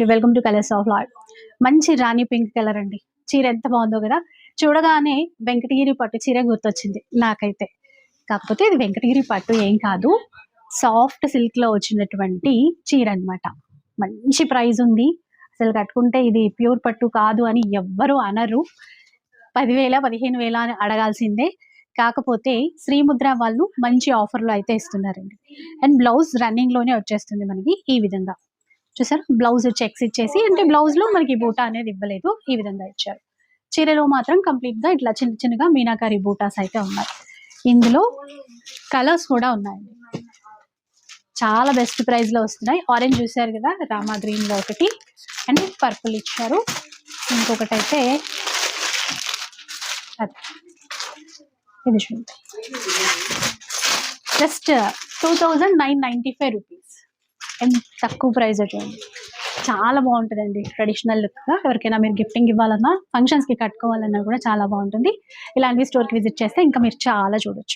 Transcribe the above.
అండి, welcome to colours of lad. మంచి రాణి పింక్ కలర్ అండి. చీర ఎంత బాగుందో కదా, చూడగానే వెంకటగిరి పట్టు చీర గుర్తొచ్చింది నాకైతే. కాకపోతే ఇది వెంకటగిరి పట్టు ఏం కాదు, సాఫ్ట్ సిల్క్ లో వచ్చినటువంటి చీర అన్నమాట. మంచి ప్రైస్ ఉంది. అసలు కట్టుకుంటే ఇది ప్యూర్ పట్టు కాదు అని ఎవ్వరు అనరు. 10,000 15,000 అని అడగాల్సిందే. కాకపోతే శ్రీముద్ర వాళ్ళు మంచి ఆఫర్లో అయితే ఇస్తున్నారండి. అండ్ బ్లౌజ్ రన్నింగ్ లోనే వచ్చేస్తుంది మనకి ఈ విధంగా. చూసారు, బ్లౌజ్ చెక్స్ ఇచ్చేసి, అంటే బ్లౌజ్ లో మనకి బూటా అనేది ఇవ్వలేదు, ఈ విధంగా ఇచ్చారు. చీరలో మాత్రం కంప్లీట్ గా ఇట్లా చిన్న చిన్నగా మీనాకారి బూటాస్ అయితే ఉన్నాయి. ఇందులో కలర్స్ కూడా ఉన్నాయండి. చాలా బెస్ట్ ప్రైస్ లో వస్తున్నాయి. ఆరెంజ్ చూసారు కదా, రామా గ్రీన్ లో ఒకటి, అండ్ పర్పుల్ ఇచ్చారు. ఇంకొకటి అయితే ఇది చూడండి, జస్ట్ 2,995 రూపీస్. అండ్ తక్కువ ప్రైస్ చూడండి, చాలా బాగుంటుందండి. ట్రెడిషనల్ లుక్ గా ఎవరికైనా మీరు గిఫ్టింగ్ ఇవ్వాలన్నా, ఫంక్షన్స్ కి కట్టుకోవాలన్నా కూడా చాలా బాగుంటుంది. ఇలాంటి స్టోర్ కి విజిట్ చేస్తే ఇంకా మీరు చాలా చూడొచ్చు.